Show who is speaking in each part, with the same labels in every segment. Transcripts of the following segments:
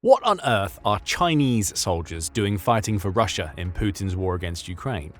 Speaker 1: What on earth are Chinese soldiers doing fighting for Russia in Putin's war against Ukraine?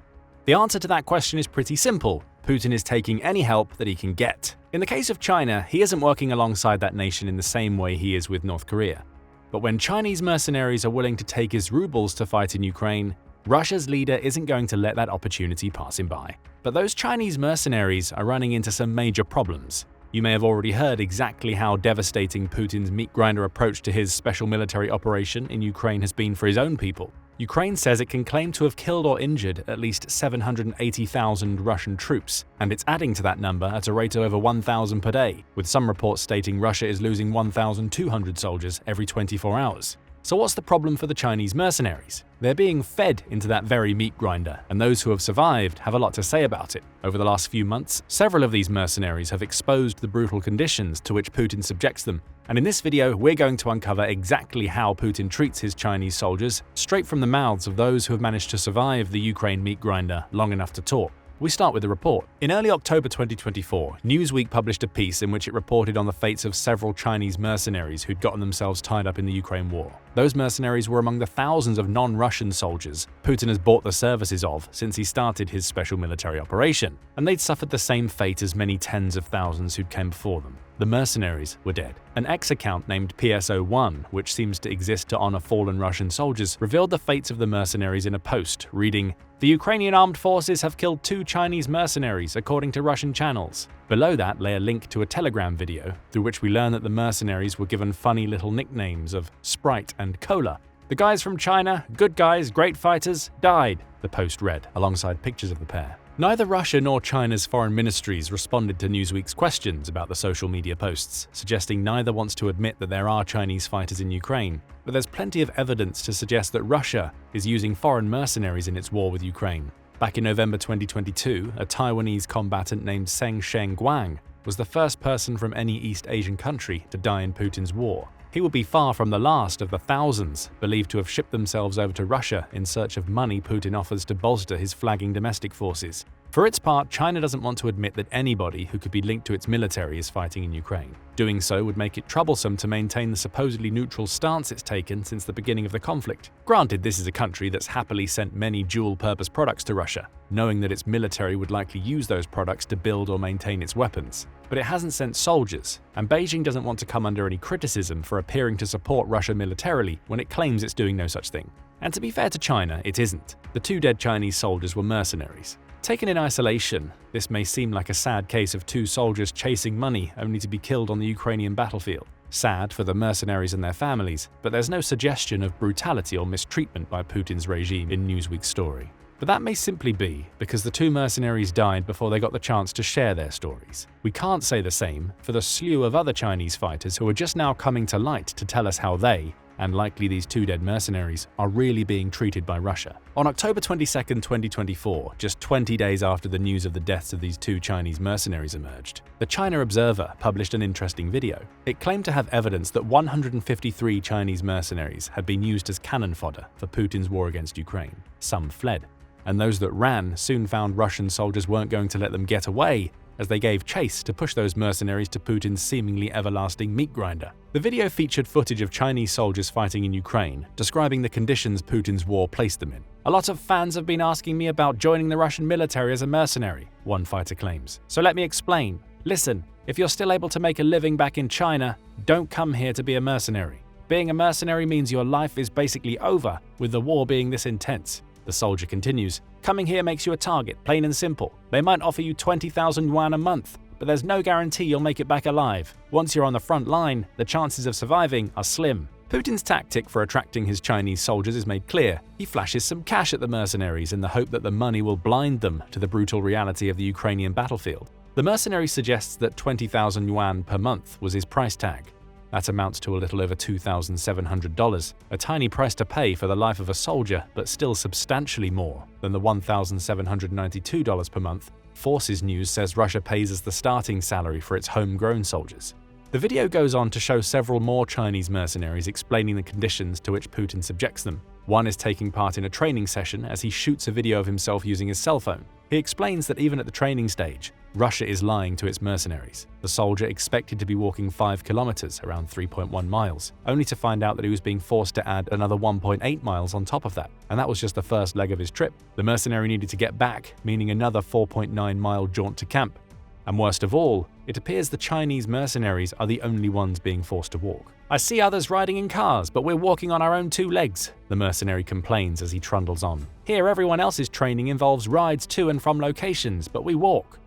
Speaker 1: The answer to that question is pretty simple. Putin is taking any help that he can get. In the case of China, he isn't working alongside that nation in the same way he is with North Korea. But when Chinese mercenaries are willing to take his rubles to fight in Ukraine, Russia's leader isn't going to let that opportunity pass him by. But those Chinese mercenaries are running into some major problems. You may have already heard exactly how devastating Putin's meat grinder approach to his special military operation in Ukraine has been for his own people. Ukraine says it can claim to have killed or injured at least 780,000 Russian troops, and it's adding to that number at a rate of over 1,000 per day, with some reports stating Russia is losing 1,200 soldiers every 24 hours. So what's the problem for the Chinese mercenaries? They're being fed into that very meat grinder, and those who have survived have a lot to say about it. Over the last few months, several of these mercenaries have exposed the brutal conditions to which Putin subjects them, and in this video we're going to uncover exactly how Putin treats his Chinese soldiers, straight from the mouths of those who have managed to survive the Ukraine meat grinder long enough to talk. We start with the report. In early October 2024, Newsweek published a piece in which it reported on the fates of several Chinese mercenaries who'd gotten themselves tied up in the Ukraine war. Those mercenaries were among the thousands of non-Russian soldiers Putin has bought the services of since he started his special military operation, and they'd suffered the same fate as many tens of thousands who'd came before them. The mercenaries were dead. An X account named PSO1, which seems to exist to honor fallen Russian soldiers, revealed the fates of the mercenaries in a post, reading, "The Ukrainian armed forces have killed 2 Chinese mercenaries, according to Russian channels." Below that lay a link to a Telegram video, through which we learn that the mercenaries were given funny little nicknames of Sprite and Cola. "The guys from China, good guys, great fighters, died," the post read, alongside pictures of the pair. Neither Russia nor China's foreign ministries responded to Newsweek's questions about the social media posts, suggesting neither wants to admit that there are Chinese fighters in Ukraine. But there's plenty of evidence to suggest that Russia is using foreign mercenaries in its war with Ukraine. Back in November 2022, a Taiwanese combatant named Seng Sheng-guang was the first person from any East Asian country to die in Putin's war. He would be far from the last of the thousands believed to have shipped themselves over to Russia in search of money Putin offers to bolster his flagging domestic forces. For its part, China doesn't want to admit that anybody who could be linked to its military is fighting in Ukraine. Doing so would make it troublesome to maintain the supposedly neutral stance it's taken since the beginning of the conflict. Granted, this is a country that's happily sent many dual-purpose products to Russia, knowing that its military would likely use those products to build or maintain its weapons. But it hasn't sent soldiers, and Beijing doesn't want to come under any criticism for appearing to support Russia militarily when it claims it's doing no such thing. And to be fair to China, it isn't. The 2 dead Chinese soldiers were mercenaries. Taken in isolation, this may seem like a sad case of 2 soldiers chasing money only to be killed on the Ukrainian battlefield. Sad for the mercenaries and their families, but there's no suggestion of brutality or mistreatment by Putin's regime in Newsweek's story. But that may simply be because the 2 mercenaries died before they got the chance to share their stories. We can't say the same for the slew of other Chinese fighters who are just now coming to light to tell us how they, and likely these 2 dead mercenaries, are really being treated by Russia. On October 22, 2024, just 20 days after the news of the deaths of these 2 Chinese mercenaries emerged, the China Observer published an interesting video. It claimed to have evidence that 153 Chinese mercenaries had been used as cannon fodder for Putin's war against Ukraine. Some fled, and those that ran soon found Russian soldiers weren't going to let them get away, as they gave chase to push those mercenaries to Putin's seemingly everlasting meat grinder. The video featured footage of Chinese soldiers fighting in Ukraine, describing the conditions Putin's war placed them in. "A lot of fans have been asking me about joining the Russian military as a mercenary," one fighter claims. "So let me explain. Listen, if you're still able to make a living back in China, don't come here to be a mercenary. Being a mercenary means your life is basically over, with the war being this intense." The soldier continues, "Coming here makes you a target, plain and simple. They might offer you 20,000 yuan a month, but there's no guarantee you'll make it back alive. Once you're on the front line, the chances of surviving are slim." Putin's tactic for attracting his Chinese soldiers is made clear. He flashes some cash at the mercenaries in the hope that the money will blind them to the brutal reality of the Ukrainian battlefield. The mercenary suggests that 20,000 yuan per month was his price tag. That amounts to a little over $2,700, a tiny price to pay for the life of a soldier, but still substantially more than the $1,792 per month Forces News says Russia pays as the starting salary for its homegrown soldiers. The video goes on to show several more Chinese mercenaries explaining the conditions to which Putin subjects them. One is taking part in a training session as he shoots a video of himself using his cell phone. He explains that even at the training stage, Russia is lying to its mercenaries. The soldier expected to be walking 5 kilometers, around 3.1 miles, only to find out that he was being forced to add another 1.8 miles on top of that. And that was just the first leg of his trip. The mercenary needed to get back, meaning another 4.9-mile jaunt to camp. And worst of all, it appears the Chinese mercenaries are the only ones being forced to walk. "I see others riding in cars, but we're walking on our own 2 legs, the mercenary complains as he trundles on. "Here, everyone else's training involves rides to and from locations, but we walk."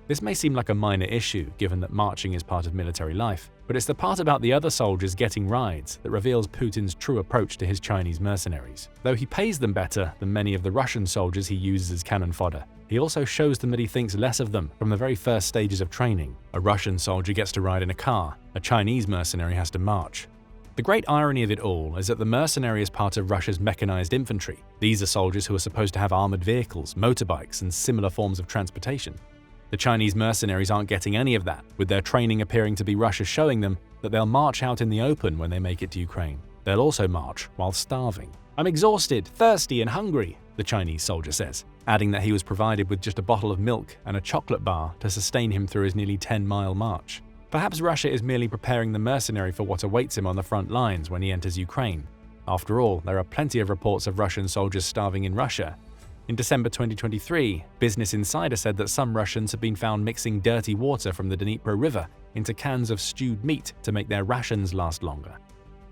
Speaker 1: This may seem like a minor issue, given that marching is part of military life, but it's the part about the other soldiers getting rides that reveals Putin's true approach to his Chinese mercenaries. Though he pays them better than many of the Russian soldiers he uses as cannon fodder, he also shows them that he thinks less of them from the very first stages of training. A Russian soldier gets to ride in a car, a Chinese mercenary has to march. The great irony of it all is that the mercenary is part of Russia's mechanized infantry. These are soldiers who are supposed to have armored vehicles, motorbikes, and similar forms of transportation. The Chinese mercenaries aren't getting any of that, with their training appearing to be Russia showing them that they'll march out in the open when they make it to Ukraine. They'll also march while starving. "I'm exhausted, thirsty, and hungry," the Chinese soldier says, adding that he was provided with just a bottle of milk and a chocolate bar to sustain him through his nearly 10-mile march. Perhaps Russia is merely preparing the mercenary for what awaits him on the front lines when he enters Ukraine. After all, there are plenty of reports of Russian soldiers starving in Russia. In December 2023, Business Insider said that some Russians have been found mixing dirty water from the Dnipro River into cans of stewed meat to make their rations last longer.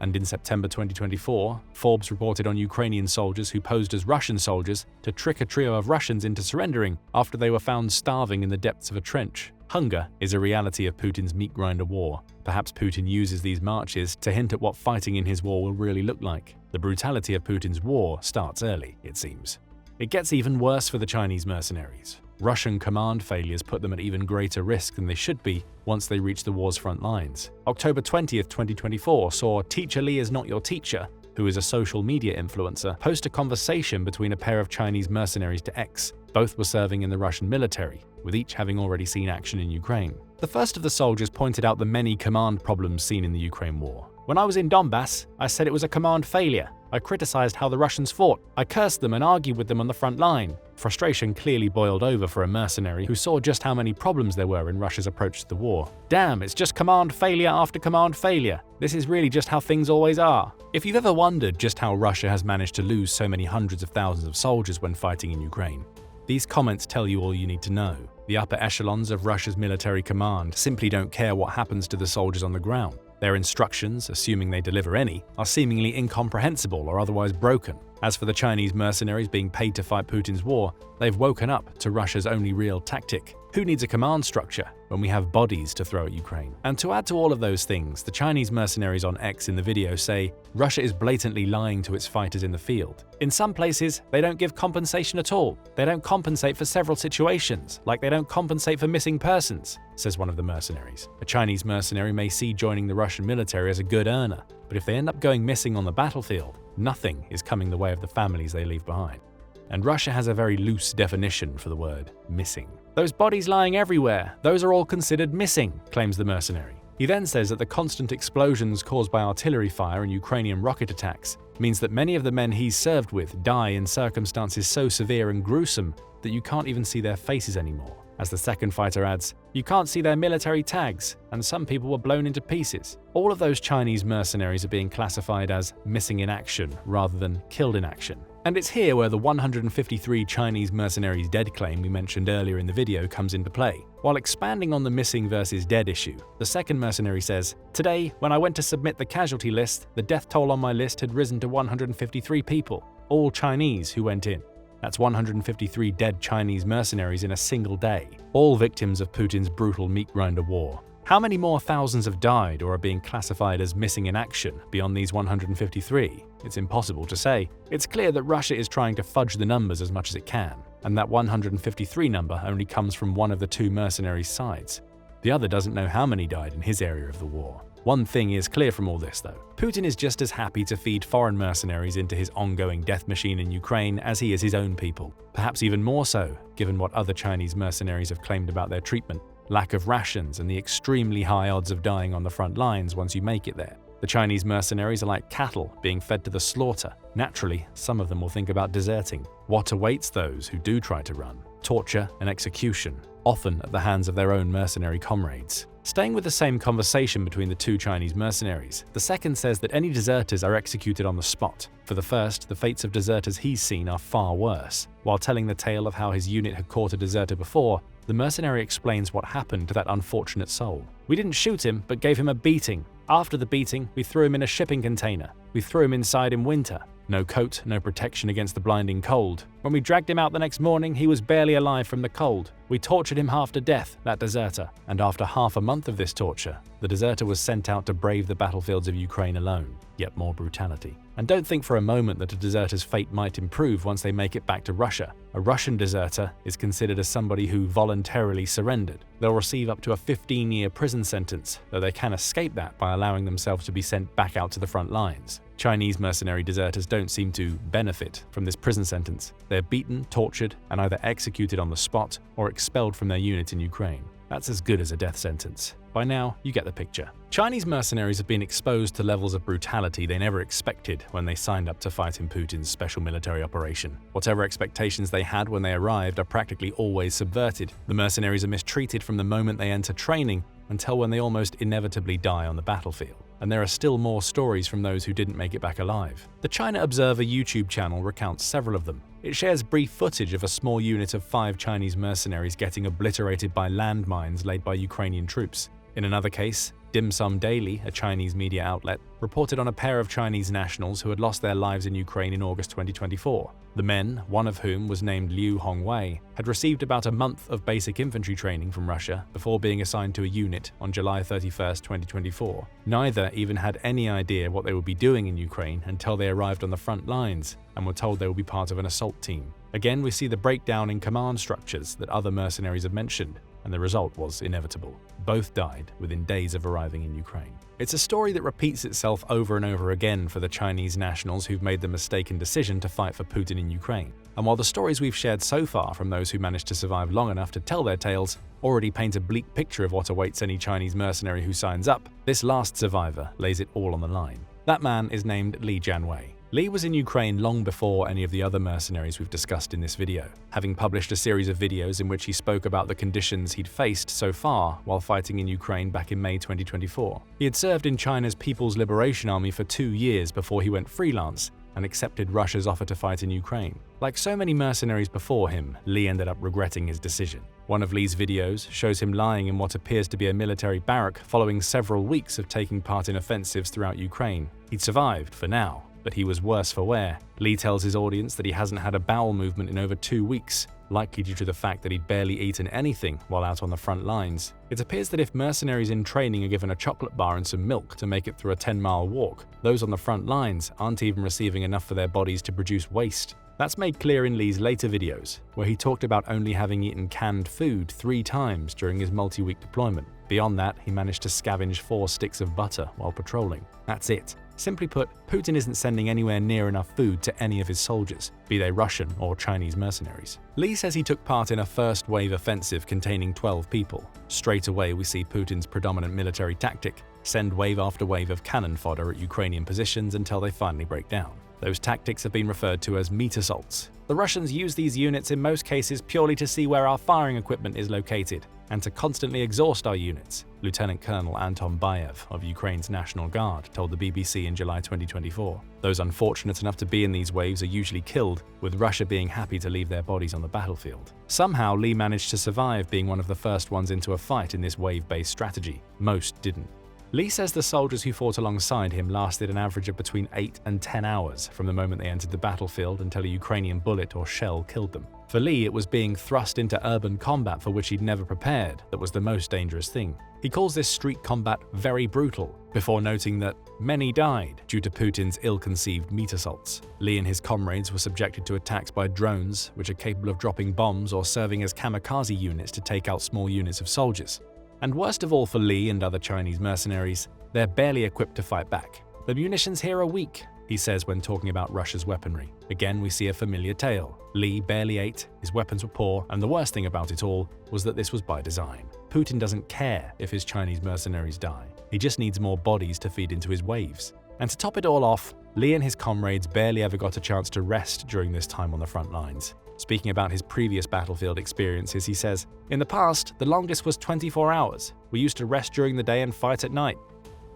Speaker 1: And in September 2024, Forbes reported on Ukrainian soldiers who posed as Russian soldiers to trick a trio of Russians into surrendering after they were found starving in the depths of a trench. Hunger is a reality of Putin's meat grinder war. Perhaps Putin uses these marches to hint at what fighting in his war will really look like. The brutality of Putin's war starts early, it seems. It gets even worse for the Chinese mercenaries. Russian command failures put them at even greater risk than they should be once they reach the war's front lines. October 20th, 2024 saw Teacher Lee is not your teacher, who is a social media influencer, post a conversation between a pair of Chinese mercenaries to X. Both were serving in the Russian military, with each having already seen action in Ukraine. The first of the soldiers pointed out the many command problems seen in the Ukraine war. "When I was in Donbass, I said it was a command failure. I criticized how the Russians fought. I cursed them and argued with them on the front line." Frustration clearly boiled over for a mercenary who saw just how many problems there were in Russia's approach to the war. "Damn, it's just command failure after command failure. This is really just how things always are." If you've ever wondered just how Russia has managed to lose so many hundreds of thousands of soldiers when fighting in Ukraine, these comments tell you all you need to know. The upper echelons of Russia's military command simply don't care what happens to the soldiers on the ground. Their instructions, assuming they deliver any, are seemingly incomprehensible or otherwise broken. As for the Chinese mercenaries being paid to fight Putin's war, they've woken up to Russia's only real tactic. Who needs a command structure when we have bodies to throw at Ukraine? And to add to all of those things, the Chinese mercenaries on X in the video say Russia is blatantly lying to its fighters in the field. In some places, they don't give compensation at all. They don't compensate for several situations, like they don't compensate for missing persons, says one of the mercenaries. A Chinese mercenary may see joining the Russian military as a good earner, but if they end up going missing on the battlefield, nothing is coming the way of the families they leave behind. And Russia has a very loose definition for the word missing. "Those bodies lying everywhere, those are all considered missing," claims the mercenary. He then says that the constant explosions caused by artillery fire and Ukrainian rocket attacks means that many of the men he's served with die in circumstances so severe and gruesome that you can't even see their faces anymore. As the second fighter adds, "You can't see their military tags, and some people were blown into pieces." All of those Chinese mercenaries are being classified as missing in action rather than killed in action. And it's here where the 153 Chinese mercenaries dead claim we mentioned earlier in the video comes into play. While expanding on the missing versus dead issue, the second mercenary says, "Today, when I went to submit the casualty list, the death toll on my list had risen to 153 people, all Chinese who went in. That's 153 dead Chinese mercenaries in a single day, all victims of Putin's brutal meat grinder war. How many more thousands have died or are being classified as missing in action beyond these 153? It's impossible to say. It's clear that Russia is trying to fudge the numbers as much as it can, and that 153 number only comes from one of the two mercenaries' sides. The other doesn't know how many died in his area of the war. One thing is clear from all this, though. Putin is just as happy to feed foreign mercenaries into his ongoing death machine in Ukraine as he is his own people. Perhaps even more so, given what other Chinese mercenaries have claimed about their treatment. Lack of rations and the extremely high odds of dying on the front lines once you make it there. The Chinese mercenaries are like cattle being fed to the slaughter. Naturally, some of them will think about deserting. What awaits those who do try to run? torture, and execution, often at the hands of their own mercenary comrades. Staying with the same conversation between the two Chinese mercenaries, the second says that any deserters are executed on the spot. For the first, the fates of deserters he's seen are far worse. While telling the tale of how his unit had caught a deserter before, the mercenary explains what happened to that unfortunate soul. "We didn't shoot him, but gave him a beating. After the beating, we threw him in a shipping container. We threw him inside in winter. No coat, no protection against the blinding cold. When we dragged him out the next morning, he was barely alive from the cold. We tortured him half to death, that deserter. And after half a month of this torture, the deserter was sent out to brave the battlefields of Ukraine alone. Yet more brutality. And don't think for a moment that a deserter's fate might improve once they make it back to Russia. A Russian deserter is considered as somebody who voluntarily surrendered. They'll receive up to a 15-year prison sentence, though they can escape that by allowing themselves to be sent back out to the front lines. Chinese mercenary deserters don't seem to benefit from this prison sentence. They're beaten, tortured, and either executed on the spot or expelled from their unit in Ukraine. That's as good as a death sentence. By now, you get the picture. Chinese mercenaries have been exposed to levels of brutality they never expected when they signed up to fight in Putin's special military operation. Whatever expectations they had when they arrived are practically always subverted. The mercenaries are mistreated from the moment they enter training until when they almost inevitably die on the battlefield. And there are still more stories from those who didn't make it back alive. The China Observer YouTube channel recounts several of them. It shares brief footage of a small unit of 5 Chinese mercenaries getting obliterated by landmines laid by Ukrainian troops. In another case, Dim Sum Daily, a Chinese media outlet, reported on a pair of Chinese nationals who had lost their lives in Ukraine in August 2024. The men, one of whom was named Liu Hongwei, had received about a month of basic infantry training from Russia before being assigned to a unit on July 31, 2024. Neither even had any idea what they would be doing in Ukraine until they arrived on the front lines and were told they would be part of an assault team. Again, we see the breakdown in command structures that other mercenaries have mentioned, and the result was inevitable. Both died within days of arriving in Ukraine. It's a story that repeats itself over and over again for the Chinese nationals who've made the mistaken decision to fight for Putin in Ukraine. And while the stories we've shared so far from those who managed to survive long enough to tell their tales already paint a bleak picture of what awaits any Chinese mercenary who signs up, this last survivor lays it all on the line. That man is named Li Jianwei. Li was in Ukraine long before any of the other mercenaries we've discussed in this video, having published a series of videos in which he spoke about the conditions he'd faced so far while fighting in Ukraine back in May 2024. He had served in China's People's Liberation Army for 2 years before he went freelance and accepted Russia's offer to fight in Ukraine. Like so many mercenaries before him, Li ended up regretting his decision. One of Li's videos shows him lying in what appears to be a military barrack following several weeks of taking part in offensives throughout Ukraine. He'd survived for now, but he was worse for wear. Li tells his audience that he hasn't had a bowel movement in over 2 weeks, likely due to the fact that he'd barely eaten anything while out on the front lines. It appears that if mercenaries in training are given a chocolate bar and some milk to make it through a 10-mile walk, those on the front lines aren't even receiving enough for their bodies to produce waste. That's made clear in Li's later videos, where he talked about only having eaten canned food 3 times during his multi-week deployment. Beyond that, he managed to scavenge 4 sticks of butter while patrolling. That's it. Simply put, Putin isn't sending anywhere near enough food to any of his soldiers, be they Russian or Chinese mercenaries. Li says he took part in a first-wave offensive containing 12 people. Straight away, we see Putin's predominant military tactic: send wave after wave of cannon fodder at Ukrainian positions until they finally break down. Those tactics have been referred to as meat assaults. The Russians use these units in most cases purely to see where our firing equipment is located and to constantly exhaust our units, Lieutenant Colonel Anton Bayev of Ukraine's National Guard told the BBC in July 2024. Those unfortunate enough to be in these waves are usually killed, with Russia being happy to leave their bodies on the battlefield. Somehow, Li managed to survive being one of the first ones into a fight in this wave-based strategy. Most didn't. Li says the soldiers who fought alongside him lasted an average of between 8 and 10 hours from the moment they entered the battlefield until a Ukrainian bullet or shell killed them. For Li, it was being thrust into urban combat for which he'd never prepared that was the most dangerous thing. He calls this street combat very brutal, before noting that many died due to Putin's ill-conceived meat assaults. Li and his comrades were subjected to attacks by drones, which are capable of dropping bombs or serving as kamikaze units to take out small units of soldiers. And worst of all for Li and other Chinese mercenaries, they're barely equipped to fight back. The munitions here are weak, he says when talking about Russia's weaponry. Again, we see a familiar tale. Li barely ate, his weapons were poor, and the worst thing about it all was that this was by design. Putin doesn't care if his Chinese mercenaries die. He just needs more bodies to feed into his waves. And to top it all off, Li and his comrades barely ever got a chance to rest during this time on the front lines. Speaking about his previous battlefield experiences, he says, "In the past, the longest was 24 hours. We used to rest during the day and fight at night.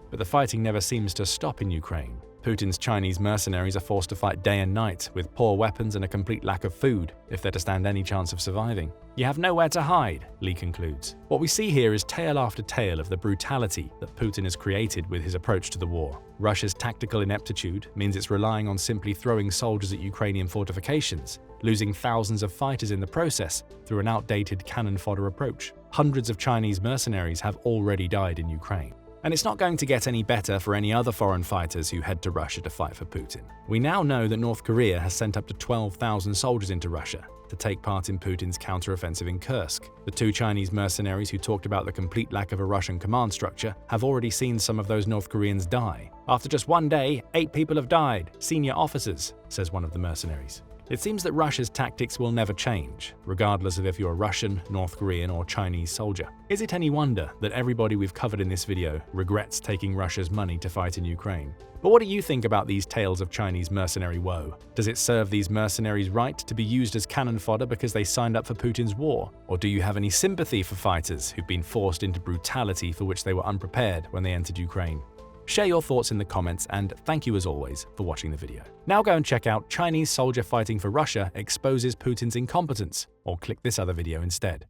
Speaker 1: But the fighting never seems to stop in Ukraine. Putin's Chinese mercenaries are forced to fight day and night with poor weapons and a complete lack of food if they're to stand any chance of surviving. You have nowhere to hide," Lee concludes. What we see here is tale after tale of the brutality that Putin has created with his approach to the war. Russia's tactical ineptitude means it's relying on simply throwing soldiers at Ukrainian fortifications, losing thousands of fighters in the process through an outdated cannon fodder approach. Hundreds of Chinese mercenaries have already died in Ukraine. And it's not going to get any better for any other foreign fighters who head to Russia to fight for Putin. We now know that North Korea has sent up to 12,000 soldiers into Russia to take part in Putin's counteroffensive in Kursk. The two Chinese mercenaries who talked about the complete lack of a Russian command structure have already seen some of those North Koreans die. "After just one day, 8 people have died, senior officers," says one of the mercenaries. It seems that Russia's tactics will never change, regardless of if you're a Russian, North Korean, or Chinese soldier. Is it any wonder that everybody we've covered in this video regrets taking Russia's money to fight in Ukraine? But what do you think about these tales of Chinese mercenary woe? Does it serve these mercenaries right to be used as cannon fodder because they signed up for Putin's war? Or do you have any sympathy for fighters who've been forced into brutality for which they were unprepared when they entered Ukraine? Share your thoughts in the comments, and thank you as always for watching the video. Now go and check out Chinese Soldier Fighting for Russia Exposes Putin's Incompetence, or click this other video instead.